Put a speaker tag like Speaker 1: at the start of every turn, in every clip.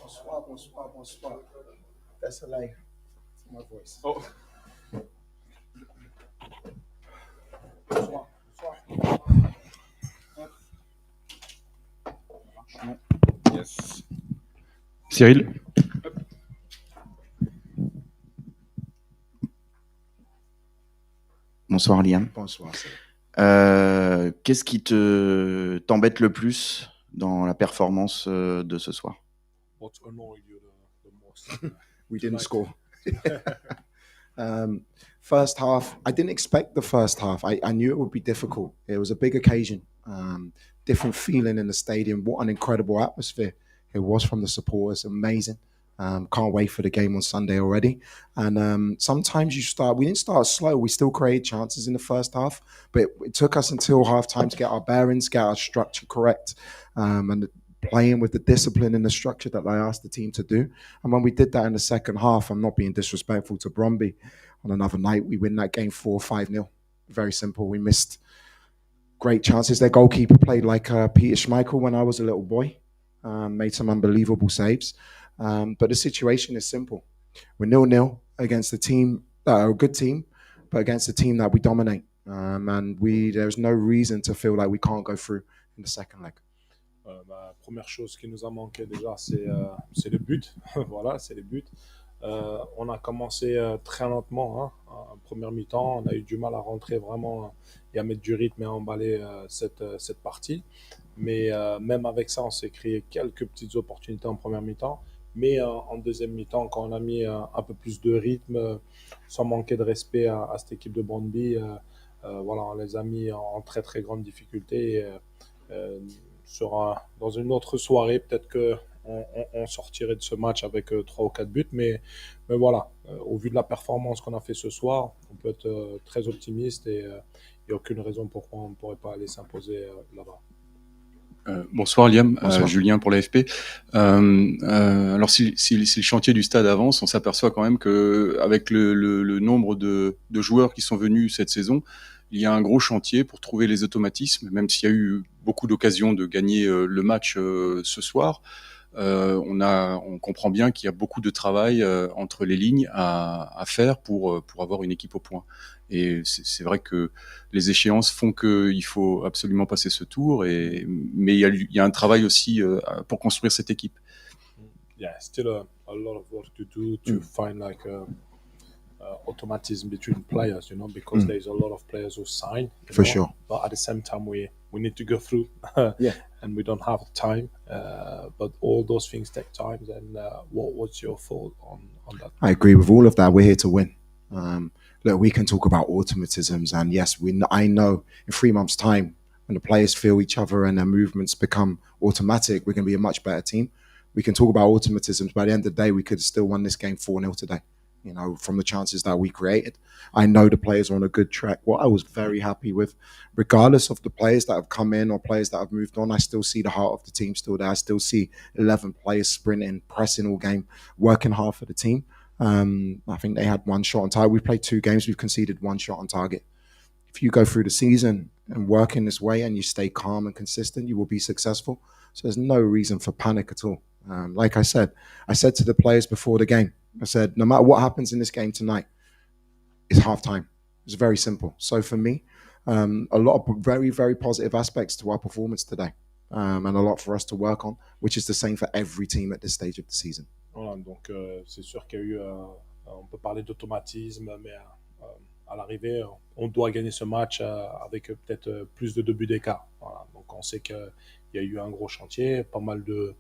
Speaker 1: Bonsoir, bonsoir, bonsoir. That's a lie. It's my voice.
Speaker 2: Oh,
Speaker 1: Bonsoir, bonsoir.
Speaker 2: yes. Cyril?
Speaker 3: Bonsoir Liam.
Speaker 1: Bonsoir.
Speaker 3: Qu'est-ce qui t'embête le plus dans la performance de ce soir?
Speaker 2: What's annoyed you the most?
Speaker 1: We didn't
Speaker 2: Tonight.
Speaker 1: score. First half, I didn't expect the first half. I knew it would be difficult. It was a big occasion, different feeling in the stadium. What an incredible atmosphere it was from the supporters. Amazing. Can't wait for the game on Sunday already. And sometimes we didn't start slow. We still created chances in the first half, but it took us until halftime to get our bearings, get our structure correct, and playing with the discipline and the structure that I asked the team to do. And when we did that in the second half, I'm not being disrespectful to Brondby, on another night, we win that game 4-5-0. Very simple. We missed great chances. Their goalkeeper played like Peter Schmeichel when I was a little boy, made some unbelievable saves. But the situation is simple. We're 0-0 against a team that are a good team, but against a team that we dominate. And there's no reason to feel like we can't go through in the second leg.
Speaker 2: Première chose qui nous a manqué déjà, c'est le but. Voilà, c'est les buts. On a commencé très lentement, hein, en première mi-temps. On a eu du mal à rentrer vraiment et à mettre du rythme et à emballer cette partie. Mais même avec ça, on s'est créé quelques petites opportunités en première mi-temps. Mais en deuxième mi-temps, quand on a mis un peu plus de rythme, sans manquer de respect à cette équipe de Brondby, voilà, on les a mis en très très grande difficulté. Dans une autre soirée, peut-être qu'on sortirait de ce match avec 3 ou 4 buts. Mais voilà, au vu de la performance qu'on a fait ce soir, on peut être très optimiste et il n'y a aucune raison pourquoi on ne pourrait pas aller s'imposer là-bas.
Speaker 4: Bonsoir Liam,
Speaker 1: Bonsoir.
Speaker 4: Julien pour l'AFP. Alors si le chantier du stade avance, on s'aperçoit quand même que avec le nombre de joueurs qui sont venus cette saison, il y a un gros chantier pour trouver les automatismes, même s'il y a eu beaucoup d'occasions de gagner le match ce soir. On comprend bien qu'il y a beaucoup de travail entre les lignes à faire pour avoir une équipe au point. Et c'est vrai que les échéances font qu'il faut absolument passer ce tour. Mais il y a un travail aussi pour construire cette équipe.
Speaker 2: Yeah, still a lot of work to do to find like automatism between players, because there's a lot of players who sign.
Speaker 1: For sure.
Speaker 2: But at the same time, we need to go through,
Speaker 1: Yeah.
Speaker 2: and we don't have time. But all those things take time. And what's your thought on that?
Speaker 1: I agree with all of that. We're here to win. Look, we can talk about automatisms, and yes, I know in 3 months' time, when the players feel each other and their movements become automatic, we're going to be a much better team. We can talk about automatisms, but at the end of the day, we could still win this game 4-0 today, from the chances that we created. I know the players are on a good track. What I was very happy with, regardless of the players that have come in or players that have moved on, I still see the heart of the team still there. I still see 11 players sprinting, pressing all game, working hard for the team. I think they had 1 shot on target. We've played 2 games. We've conceded 1 shot on target. If you go through the season and work in this way and you stay calm and consistent, you will be successful. So there's no reason for panic at all. Like I said to the players before the game, I said, no matter what happens in this game tonight, it's halftime. It's very simple. So for me, a lot of very, very positive aspects to our performance today, and a lot for us to work on, which is the same for every team at this stage of the season.
Speaker 2: Voilà, donc c'est sûr qu'il y a eu, on peut parler d'automatisme, mais à l'arrivée, on doit gagner ce match avec peut-être plus de 2 buts d'écart. Voilà, donc on sait qu'il y a eu un gros chantier, pas mal de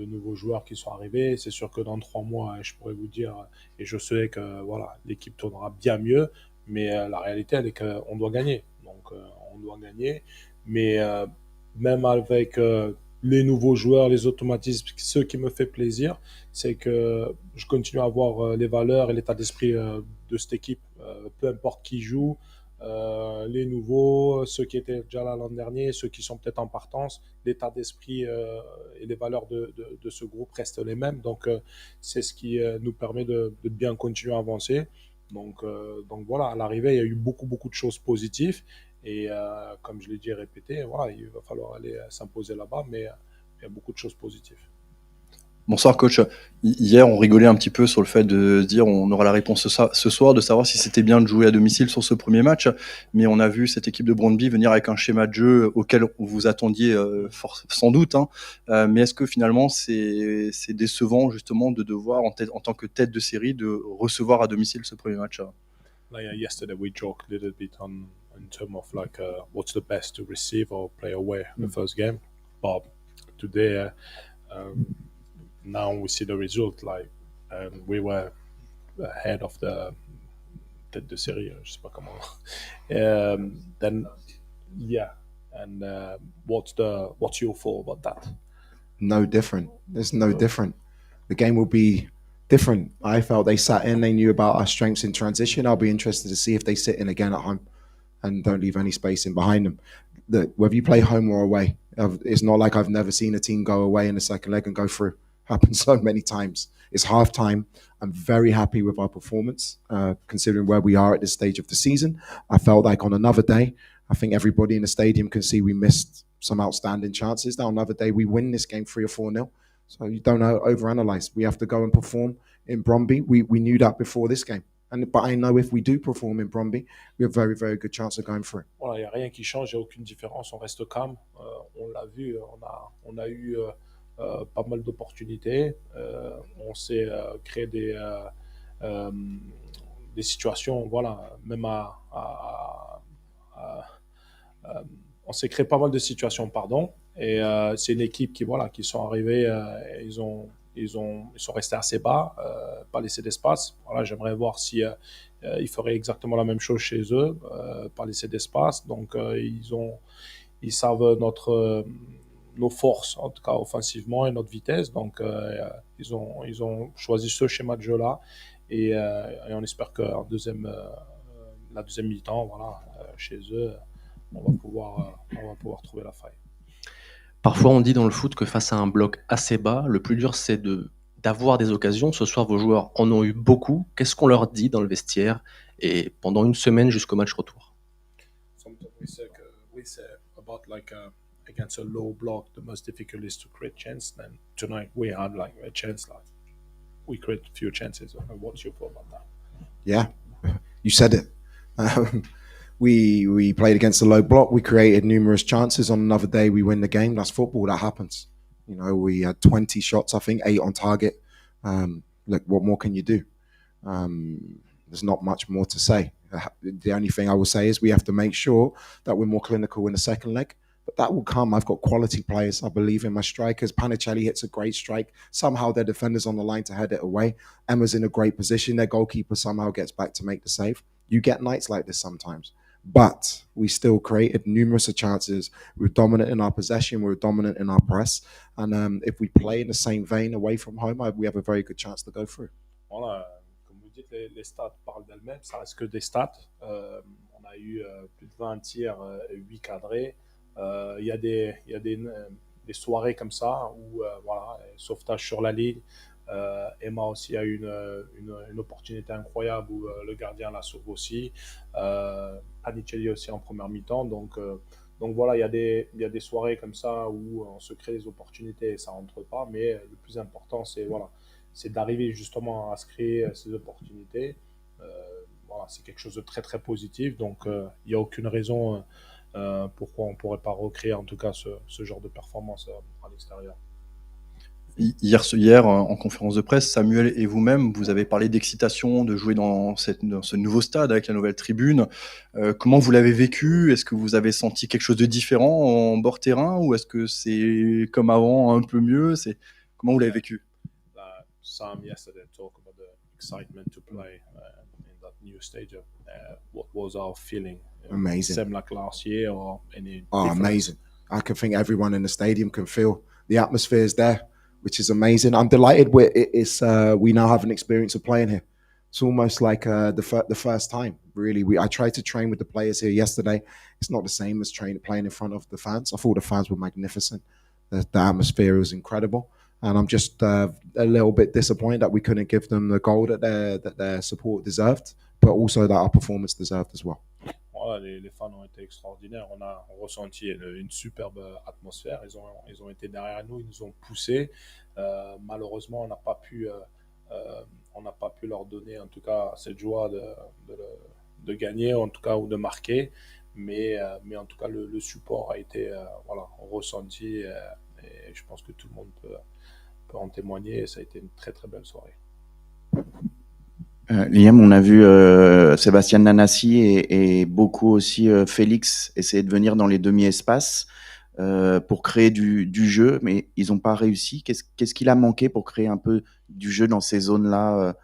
Speaker 2: nouveaux joueurs qui sont arrivés. C'est sûr que dans 3 mois, je pourrais vous dire, et je sais que voilà, l'équipe tournera bien mieux, mais la réalité, elle est qu'on doit gagner. Donc on doit gagner, mais même avec les nouveaux joueurs, les automatismes, ce qui me fait plaisir, c'est que je continue à avoir les valeurs et l'état d'esprit de cette équipe, peu importe qui joue, les nouveaux, ceux qui étaient déjà là l'an dernier, ceux qui sont peut-être en partance, l'état d'esprit et les valeurs de ce groupe restent les mêmes. Donc c'est ce qui nous permet de bien continuer à avancer. Donc voilà, à l'arrivée, il y a eu beaucoup de choses positives. Et comme je l'ai dit et répété, voilà, il va falloir aller s'imposer là-bas, mais il y a beaucoup de choses positives.
Speaker 4: Bonsoir coach. Hier, on rigolait un petit peu sur le fait de se dire on aura la réponse ce soir, de savoir si c'était bien de jouer à domicile sur ce premier match. Mais on a vu cette équipe de Brondby venir avec un schéma de jeu auquel vous attendiez sans doute. Mais est-ce que finalement c'est décevant justement de devoir en tant que tête de série de recevoir à domicile ce premier match?
Speaker 2: Like yesterday, we joked a little bit on in terms of like what's the best to receive or play away the first game, but today now we see the result. Like we were ahead of the tête de série, je sais pas comment. Then yeah, and what's your thought about that?
Speaker 1: No different. There's no different. The game will be different. I felt they sat in, they knew about our strengths in transition. I'll be interested to see if they sit in again at home and don't leave any space in behind them. Whether you play home or away, it's not like I've never seen a team go away in the second leg and go through. Happened so many times. It's half time. I'm very happy with our performance, considering where we are at this stage of the season. I felt like on another day, I think everybody in the stadium can see we missed some outstanding chances. Now, another day, we win this game 3 or 4-0. So you don't overanalyze. We have to go and perform in Brondby. We knew that before this game. But I know if we do perform in Brondby, we have a very, very good chance of going through.
Speaker 2: Voilà, il n'y a rien qui change, il n'y a aucune différence. On reste calme. On l'a vu, on a eu pas mal d'opportunités. On s'est créé des situations, voilà, même on s'est créé pas mal de situations, pardon. Et c'est une équipe qui sont arrivés, ils sont restés assez bas, pas laissé d'espace. Voilà, j'aimerais voir si ils feraient exactement la même chose chez eux, pas laisser d'espace. Donc ils savent nos forces, en tout cas offensivement, et notre vitesse. Donc ils ont choisi ce schéma de jeu-là, et on espère que la deuxième mi-temps, voilà, chez eux, on va pouvoir trouver la faille.
Speaker 5: Parfois, on dit dans le foot que face à un bloc assez bas, le plus dur, c'est d'avoir des occasions. Ce soir, vos joueurs en ont eu beaucoup. Qu'est-ce qu'on leur dit dans le vestiaire et pendant une semaine jusqu'au match retour?
Speaker 2: Sometimes we say about like against a low block, the most difficult is to create chance. Then tonight we had like a chance, like we create a few chances. What's your thought about that?
Speaker 1: Yeah, you said it. We played against the low block. We created numerous chances. On another day, we win the game. That's football. That happens. You know, we had 20 shots, I think, 8 on target. Look, what more can you do? There's not much more to say. The only thing I will say is we have to make sure that we're more clinical in the second leg. But that will come. I've got quality players. I believe in my strikers. Panicelli hits a great strike. Somehow their defender's on the line to head it away. Emma's in a great position. Their goalkeeper somehow gets back to make the save. You get nights like this sometimes. But we still created numerous chances. We were dominant in our possession. We were dominant in our press. And if we play in the same vein away from home, we have a very good chance to go through.
Speaker 2: Voilà, comme vous dites, les stats parlent d'elles-mêmes. Ça reste que des stats. On a eu plus de 20 tirs, 8 cadrés. Il y a des soirées comme ça où, voilà, sauvetage sur la ligne. Emma aussi a eu une opportunité incroyable où le gardien la sauve aussi. Panicelli aussi en première mi-temps. Donc voilà, il y a des soirées comme ça où on se crée des opportunités et ça rentre pas. Mais le plus important, c'est d'arriver justement à se créer ces opportunités. Voilà, c'est quelque chose de très très positif. Donc il n'y a aucune raison pourquoi on ne pourrait pas recréer en tout cas ce genre de performance à l'extérieur.
Speaker 4: Hier, en conférence de presse, Samuel et vous-même, vous avez parlé d'excitation, de jouer dans ce nouveau stade avec la nouvelle tribune. Comment vous l'avez vécu? Est-ce que vous avez senti quelque chose de différent en bord terrain ou est-ce que c'est comme avant, un peu mieux? Comment vous l'avez vécu?
Speaker 2: Sam yesterday talked about the excitement to play in that new stadium. What was our feeling?
Speaker 1: Amazing.
Speaker 2: Same like last year or any
Speaker 1: Oh,
Speaker 2: difference?
Speaker 1: amazing. I can think everyone in the stadium can feel the atmosphere is there, which is amazing. I'm delighted we now have an experience of playing here. It's almost like the first time, really. I tried to train with the players here yesterday. It's not the same as playing in front of the fans. I thought the fans were magnificent. The atmosphere was incredible. And I'm just a little bit disappointed that we couldn't give them the goal that their support deserved, but also that our performance deserved as well.
Speaker 2: Voilà, les fans ont été extraordinaires. On a ressenti une superbe atmosphère. Ils ont été derrière nous, ils nous ont poussés. Malheureusement, on n'a pas pu leur donner en tout cas cette joie de gagner, en tout cas, ou de marquer. Mais en tout cas, le support a été ressenti et je pense que tout le monde peut en témoigner. Et ça a été une très très belle soirée.
Speaker 3: Liam, on a vu Sébastien Nanassi et beaucoup aussi Félix essayer de venir dans les demi-espaces pour créer du jeu, mais ils n'ont pas réussi. Qu'est-ce qu'il a manqué pour créer un peu du jeu dans ces zones-là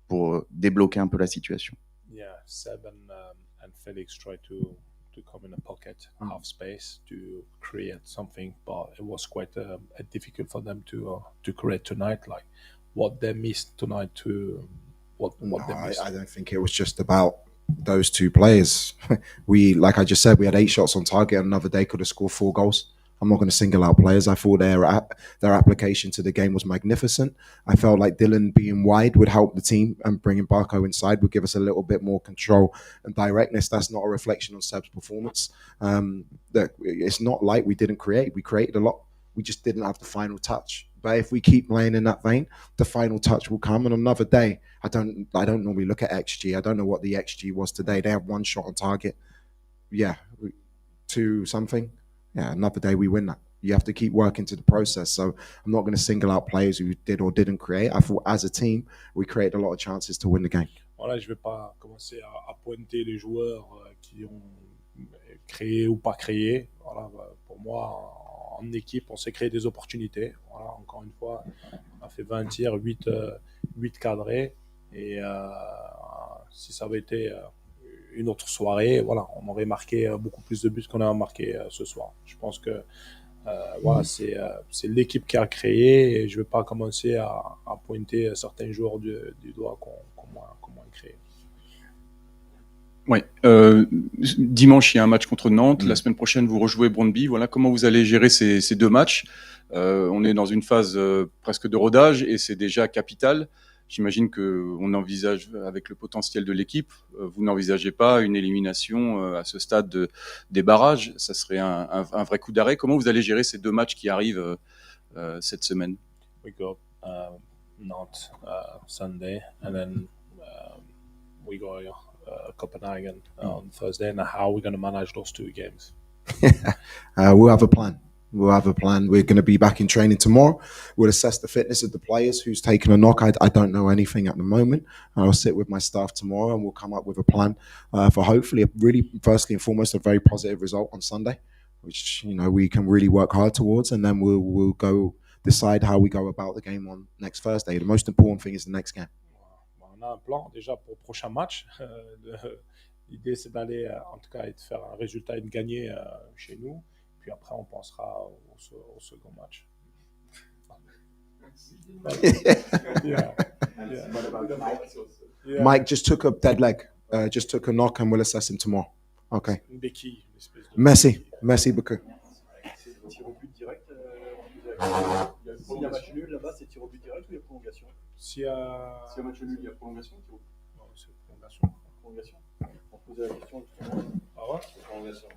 Speaker 3: pour débloquer un peu la situation?
Speaker 2: Yeah, Seb and Felix tried to come in a pocket, half space, to create something, but it was quite difficult for them to create tonight. Like what they missed tonight to what they missed.
Speaker 1: I don't think it was just about those two players. Like I just said, we had 8 shots on target. Another day could have scored 4 goals. I'm not going to single out players. I thought their application to the game was magnificent. I felt like Dylan being wide would help the team, and bringing Barco inside would give us a little bit more control and directness. That's not a reflection on Seb's performance. Look, it's not like we didn't create. We created a lot. We just didn't have the final touch. But if we keep playing in that vein, the final touch will come. And another day, I don't normally look at XG. I don't know what the XG was today. They have 1 shot on target. Yeah, 2 something. Yeah, another day we win that. You have to keep working to the process. So I'm not going to single out players who did or didn't create. I thought as a team, we created a lot of chances to win the game.
Speaker 2: Voilà, je ne vais pas commencer à pointer les joueurs qui ont créé ou pas créé. Voilà, pour moi, en équipe, on s'est créé des opportunités. Voilà, encore une fois, on a fait 20 tirs, 8 cadrés. Et si ça avait été une autre soirée, voilà, on aurait marqué beaucoup plus de buts qu'on a marqué ce soir. Je pense que voilà, c'est l'équipe qui a créé et je ne vais pas commencer à pointer certains joueurs du doigt qu'on a créé.
Speaker 4: Oui. Dimanche, il y a un match contre Nantes. La semaine prochaine, vous rejouez Brondby. Voilà, comment vous allez gérer ces 2 matchs. On est dans une phase presque de rodage et c'est déjà capital. J'imagine qu'on envisage, avec le potentiel de l'équipe, vous n'envisagez pas une élimination à ce stade des barrages. Ça serait un vrai coup d'arrêt. Comment vous allez gérer ces 2 matchs qui arrivent cette semaine?
Speaker 2: We go Nantes Sunday and then we go Copenhagen on Thursday. And how are we going to manage those 2 games?
Speaker 1: We'll have a plan. We're going to be back in training tomorrow. We'll assess the fitness of the players. Who's taken a knock? I don't know anything at the moment. I'll sit with my staff tomorrow and we'll come up with a plan for hopefully firstly and foremost, a very positive result on Sunday, which we can really work hard towards, and then we'll go decide how we go about the game on next Thursday. The most important thing is the next game.
Speaker 2: On a un plan déjà pour le prochain match. L'idée, c'est d'aller, en tout cas, et de faire un résultat et de gagner chez nous. Puis après, on pensera au second match.
Speaker 1: Mike just took a dead leg, just took a knock, and we'll assess him tomorrow. Okay.
Speaker 2: Une béquille, une espèce de
Speaker 1: Merci beaucoup.
Speaker 6: C'est tir au but direct. S'il y a match nul là-bas, c'est tir au but direct ou il y a prolongation?
Speaker 2: S'il y a
Speaker 6: match nul, il y a prolongation.
Speaker 2: Non, c'est prolongation.
Speaker 6: On posait la question justement.
Speaker 2: Ah ouais?
Speaker 6: Prolongation.